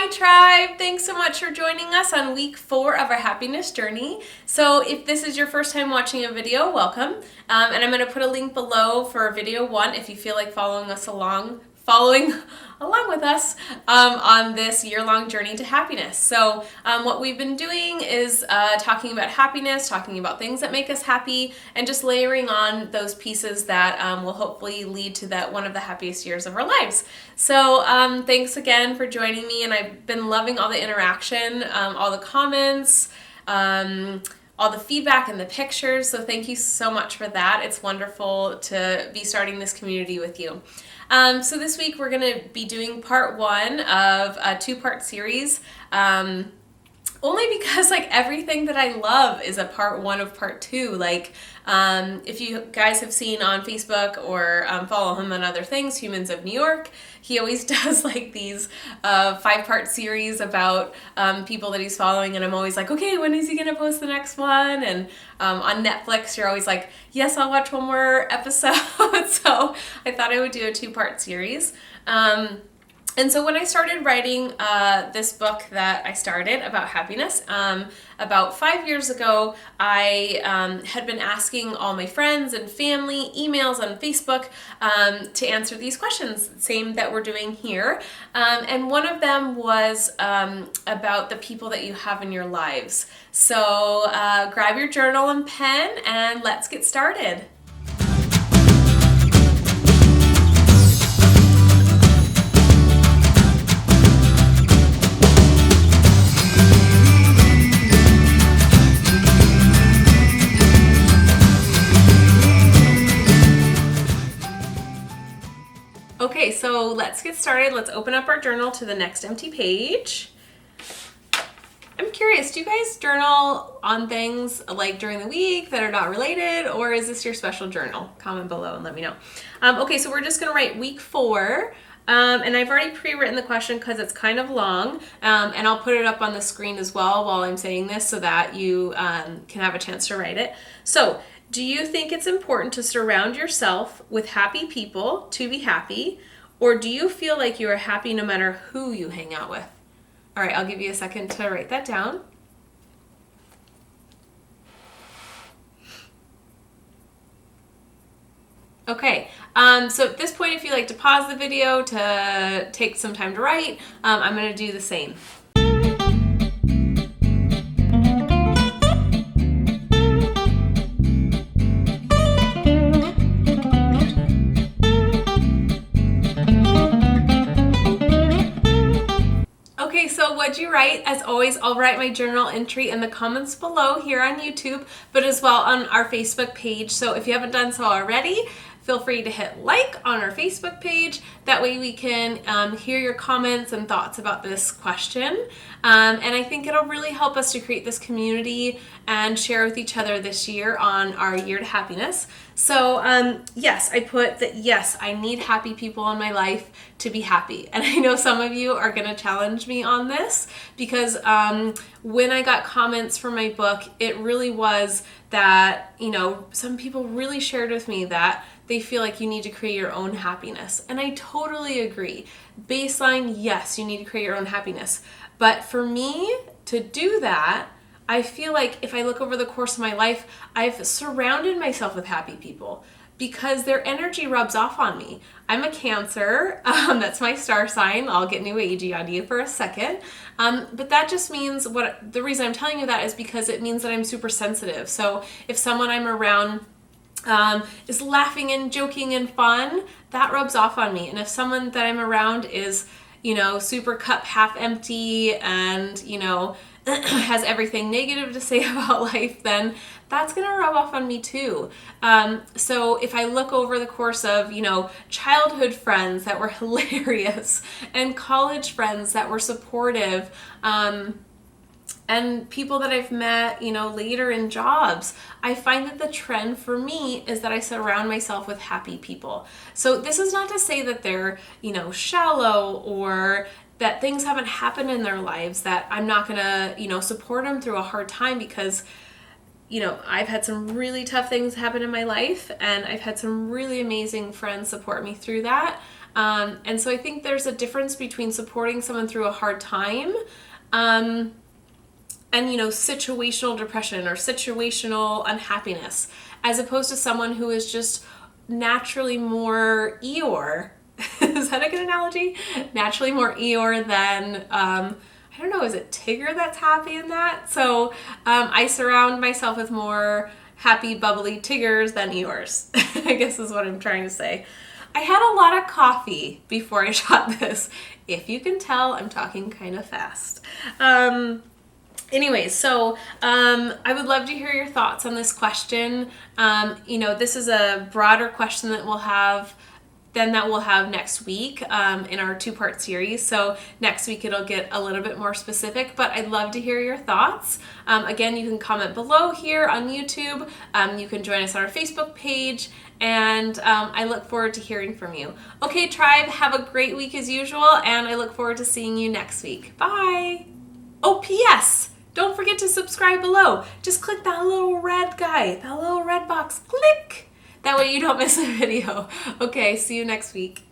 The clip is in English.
Hi tribe! Thanks so much for joining us on week 4 of our happiness journey. So if this is your first time watching a video, welcome. And I'm going to put a link below for video 1 if you feel like following along with us on this year-long journey to happiness. So what we've been doing is talking about happiness, talking about things that make us happy, and just layering on those pieces that will hopefully lead to that one of the happiest years of our lives. So thanks again for joining me, and I've been loving all the interaction, all the comments, all the feedback and the pictures, so thank you so much for that. It's wonderful to be starting this community with you. So this week we're going to be doing part 1 of a 2-part series, only because like everything that I love is a part 1 of part 2. If you guys have seen on Facebook or follow him on other things, Humans of New York, he always does like these 5-part series about people that he's following, and I'm always like, okay, when is he gonna post the next one? And on Netflix, you're always like, yes, I'll watch one more episode. So I thought I would do a 2-part series. And so when I started writing this book that I started about happiness, about 5 years ago, I had been asking all my friends and family, emails on Facebook, to answer these questions, same that we're doing here. And one of them was about the people that you have in your lives. So grab your journal and pen and let's get started. Okay, so let's get started. Let's open up our journal to the next empty page. I'm curious, do you guys journal on things like during the week that are not related, or is this your special journal? Comment below and let me know. Okay, so we're just gonna write week 4. And I've already pre-written the question because it's kind of long, and I'll put it up on the screen as well while I'm saying this so that you can have a chance to write it. So, do you think it's important to surround yourself with happy people to be happy, or do you feel like you are happy no matter who you hang out with? All right, I'll give you a second to write that down. Okay, so at this point, if you like to pause the video to take some time to write, I'm going to do the same. Okay, so what'd you write? As always, I'll write my journal entry in the comments below here on YouTube, but as well on our Facebook page. So if you haven't done so already, feel free to hit like on our Facebook page. That way we can hear your comments and thoughts about this question. And I think it'll really help us to create this community and share with each other this year on our year to happiness. So yes, I put that yes, I need happy people in my life to be happy. And I know some of you are going to challenge me on this because when I got comments for my book, it really was that, some people really shared with me that they feel like you need to create your own happiness. And I totally agree. Baseline, yes, you need to create your own happiness. But for me to do that, I feel like if I look over the course of my life, I've surrounded myself with happy people because their energy rubs off on me. I'm a Cancer. That's my star sign. I'll get new agey on you for a second. But that just means the reason I'm telling you that is because it means that I'm super sensitive. So if someone I'm around is laughing and joking and fun, that rubs off on me. And if someone that I'm around is, super cup half empty and, has everything negative to say about life, then that's going to rub off on me too. So if I look over the course of, childhood friends that were hilarious and college friends that were supportive, and people that I've met, later in jobs, I find that the trend for me is that I surround myself with happy people. So this is not to say that they're, shallow or that things haven't happened in their lives that I'm not gonna, support them through a hard time because, I've had some really tough things happen in my life and I've had some really amazing friends support me through that. And so I think there's a difference between supporting someone through a hard time and, situational depression or situational unhappiness, as opposed to someone who is just naturally more Eeyore. Is that a good analogy? Naturally more Eeyore than, I don't know, is it Tigger that's happy in that? So I surround myself with more happy, bubbly Tiggers than Eeyores, I guess is what I'm trying to say. I had a lot of coffee before I shot this. If you can tell, I'm talking kind of fast. Anyways, so I would love to hear your thoughts on this question. This is a broader question that we'll have next week in our 2-part series. So next week it'll get a little bit more specific, but I'd love to hear your thoughts. Again, you can comment below here on YouTube. You can join us on our Facebook page, and I look forward to hearing from you. Okay, tribe, have a great week as usual, and I look forward to seeing you next week. Bye! Oh, P.S. Don't forget to subscribe below. Just click that little red guy, that little red box. Click! That way you don't miss a video. Okay, see you next week.